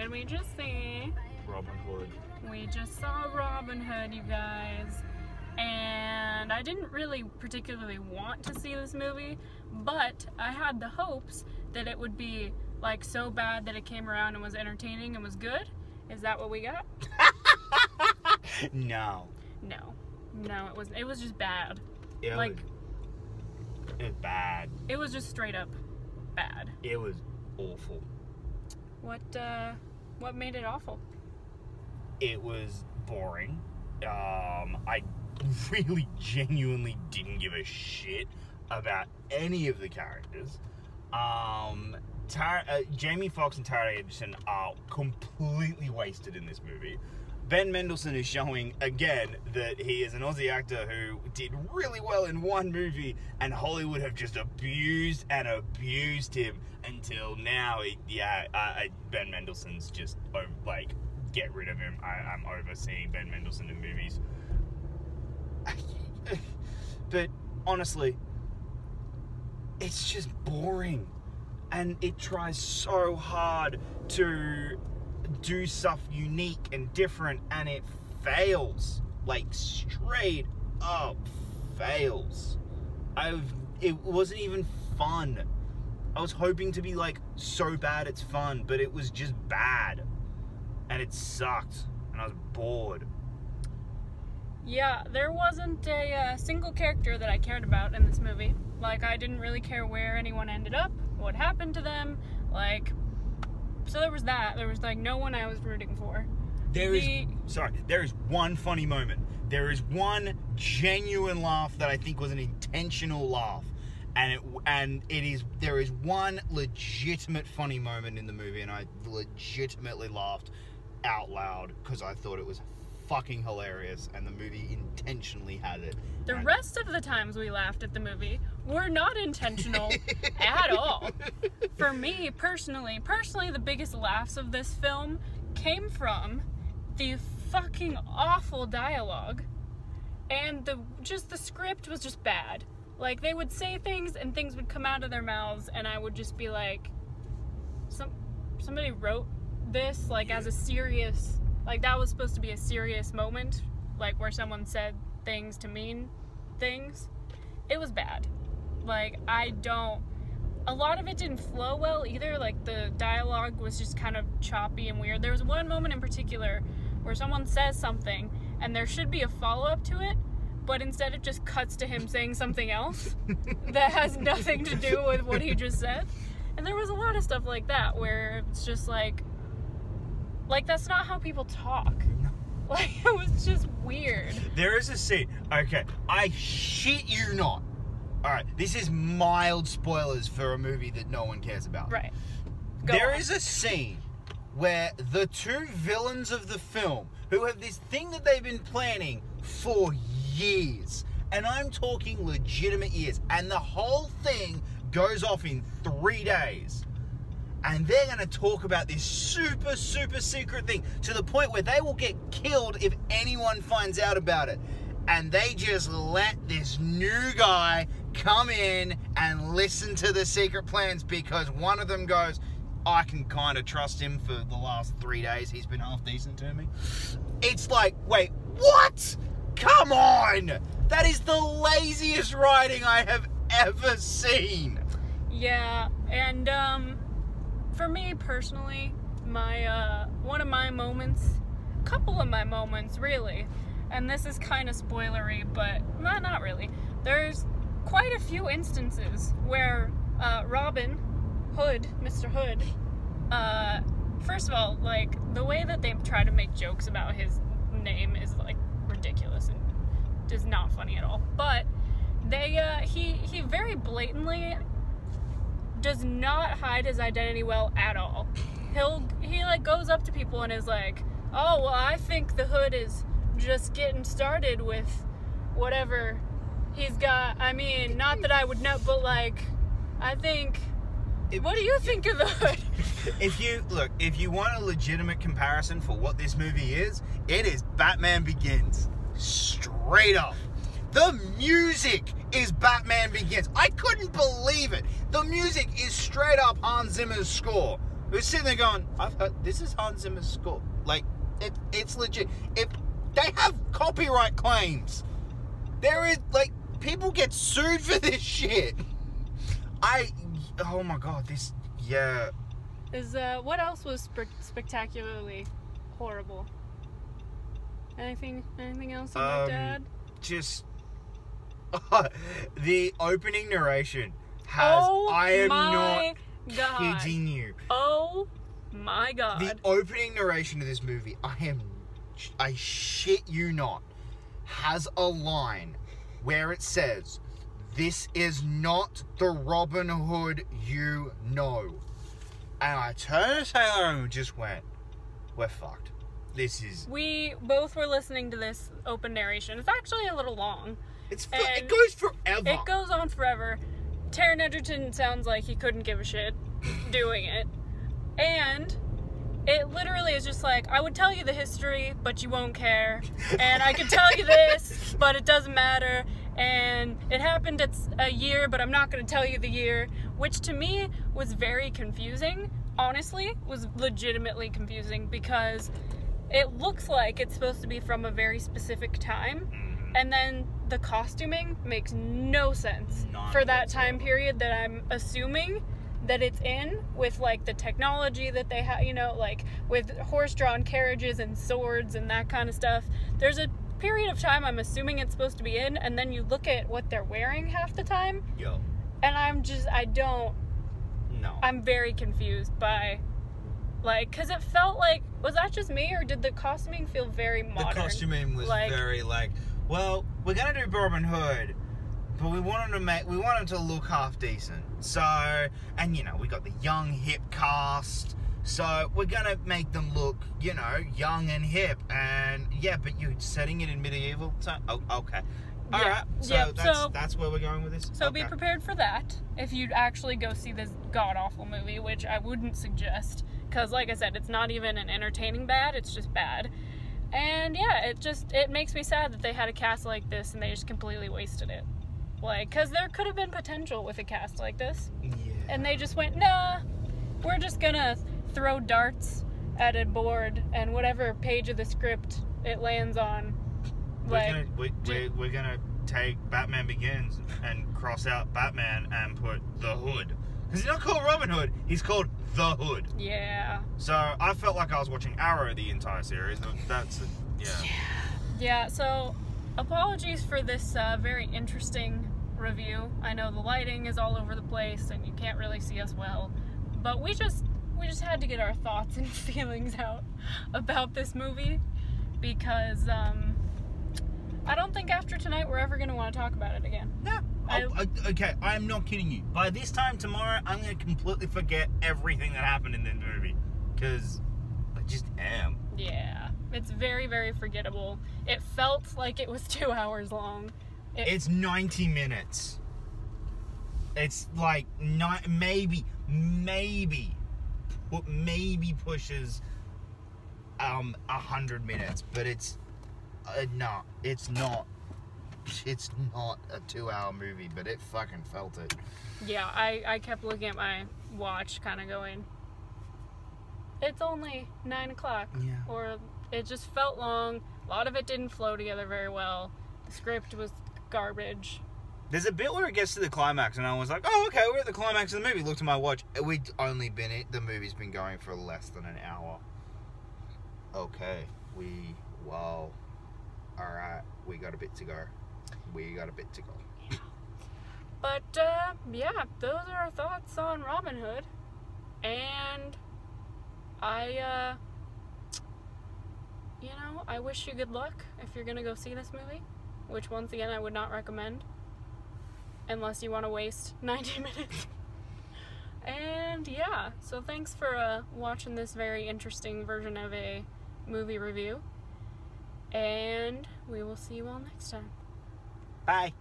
did we just see? Robin Hood. We just saw Robin Hood, you guys. And I didn't really particularly want to see this movie, but I had the hopes that it would be like so bad that it came around and was entertaining and was good. Is that what we got? No. No, it wasn't. It was just bad. It was bad. It was just straight up bad. It was awful. What made it awful? It was boring. I really genuinely didn't give a shit about any of the characters. Jamie Foxx and Taron Egerton are completely wasted in this movie. Ben Mendelsohn is showing again that he is an Aussie actor who did really well in one movie, and Hollywood have just abused and abused him until now. Ben Mendelsohn's just like, get rid of him. I'm overseeing Ben Mendelsohn in movies. But honestly, it's just boring, and it tries so hard to do stuff unique and different, and it fails. Like, straight up fails. It wasn't even fun. I was hoping to be like so bad it's fun, but it was just bad, and it sucked, and I was bored. Yeah, there wasn't a single character that I cared about in this movie. Like, I didn't really care where anyone ended up, what happened to them, like, so there was that. There was, like, no one I was rooting for. There is one funny moment. There is one genuine laugh that I think was an intentional laugh. There is one legitimate funny moment in the movie, and I legitimately laughed out loud because I thought it was fucking hilarious, and the movie intentionally had it. The rest of the times we laughed at the movie were not intentional at all. For me, personally, the biggest laughs of this film came from the fucking awful dialogue, and the script was just bad. Like, they would say things, and things would come out of their mouths, and I would just be like, somebody wrote this, like, as a serious... Like, that was supposed to be a serious moment, like, where someone said things to mean things. It was bad. Like, a lot of it didn't flow well either. Like, the dialogue was just kind of choppy and weird. There was one moment in particular where someone says something, and there should be a follow-up to it, but instead it just cuts to him saying something else that has nothing to do with what he just said. And there was a lot of stuff like that, where it's just like, that's not how people talk. Like, it was just weird. There is a scene. Okay, I shit you not. Alright, this is mild spoilers for a movie that no one cares about. Right. There is a scene where the two villains of the film, who have this thing that they've been planning for years, and I'm talking legitimate years, and the whole thing goes off in 3 days. And they're going to talk about this super, super secret thing to the point where they will get killed if anyone finds out about it. And they just let this new guy come in and listen to the secret plans because one of them goes, I can kind of trust him for the last 3 days. He's been half decent to me. It's like, wait, what? Come on! That is the laziest writing I have ever seen. Yeah, and, for me personally, one of my moments, a couple of my moments really, and this is kind of spoilery, but not really. There's quite a few instances where Robin Hood, Mr. Hood, first of all, like, the way that they try to make jokes about his name is, like, ridiculous and is not funny at all. But he very blatantly does not hide his identity well at all. He like goes up to people and is like, oh, well, I think the Hood is just getting started with whatever he's got. I mean, not that I would know, but like, I think, what do you think of the Hood? If you want a legitimate comparison for what this movie is, it is Batman Begins. Straight up. The music is Batman Begins. I couldn't believe it. The music is straight up Hans Zimmer's score who's sitting there going, I've heard, this is Hans Zimmer's score. Like, it's legit. If they have copyright claims, there is, like, people get sued for this shit. Oh my god, this, yeah. What else was spectacularly horrible? Anything else you'd like to add? Just the opening narration has. I am not kidding you. Oh my god! The opening narration of this movie, I shit you not, has a line where it says, "This is not the Robin Hood you know." And I turned to Taylor and just went, "We're fucked. This is..." We both were listening to this open narration. It's actually a little long. It goes forever. It goes on forever. Taron Egerton sounds like he couldn't give a shit doing it. And it literally is just like, I would tell you the history, but you won't care. And I could tell you this, but it doesn't matter. And it happened at a year, but I'm not going to tell you the year. Which to me was very confusing. Honestly, was legitimately confusing because it looks like it's supposed to be from a very specific time. And then the costuming makes no sense for that time period that I'm assuming that it's in, with like the technology that they have, you know, like with horse-drawn carriages and swords and that kind of stuff. There's a period of time I'm assuming it's supposed to be in, and then you look at what they're wearing half the time. Yo. And I'm very confused by, like, because it felt like, was that just me, or did the costuming feel very modern? The costuming was very like, well, we're gonna do Robin Hood, but we want him to look half decent. So, and you know, we got the young hip cast, so we're gonna make them look, you know, young and hip. And yeah, but you're setting it in medieval time. Oh, okay. All right. So that's where we're going with this. So okay. Be prepared for that if you'd actually go see this god awful movie, which I wouldn't suggest, because like I said, it's not even an entertaining bad. It's just bad. And yeah, it makes me sad that they had a cast like this and they just completely wasted it. Like, because there could have been potential with a cast like this. Yeah. And they just went, nah, we're just gonna throw darts at a board and whatever page of the script it lands on. We're gonna take Batman Begins and cross out Batman and put the Hood. Because he's not called Robin Hood, he's called the Hood. Yeah. So I felt like I was watching Arrow the entire series. Yeah, so apologies for this very interesting review. I know the lighting is all over the place and you can't really see us well, but we just had to get our thoughts and feelings out about this movie, because I don't think after tonight we're ever going to want to talk about it again. No. Okay, I'm not kidding you. By this time tomorrow, I'm going to completely forget everything that happened in this movie. Because I just am. Yeah. It's very, very forgettable. It felt like it was 2 hours long. It's 90 minutes. It's like, maybe pushes 100 minutes. But it's not. It's not a 2 hour movie, but it fucking felt it. Yeah, I kept looking at my watch, kind of going, it's only 9 o'clock. Yeah. Or it just felt long. A lot of it didn't flow together very well. The script was garbage. There's a bit where it gets to the climax, and I was like, oh, okay, we're at the climax of the movie. Looked at my watch. The movie's been going for less than an hour. Okay, all right, we got a bit to go. But, yeah, those are our thoughts on Robin Hood. And I wish you good luck if you're gonna go see this movie, which once again I would not recommend unless you want to waste 90 minutes. And yeah, so thanks for watching this very interesting version of a movie review, and we will see you all next time. Bye.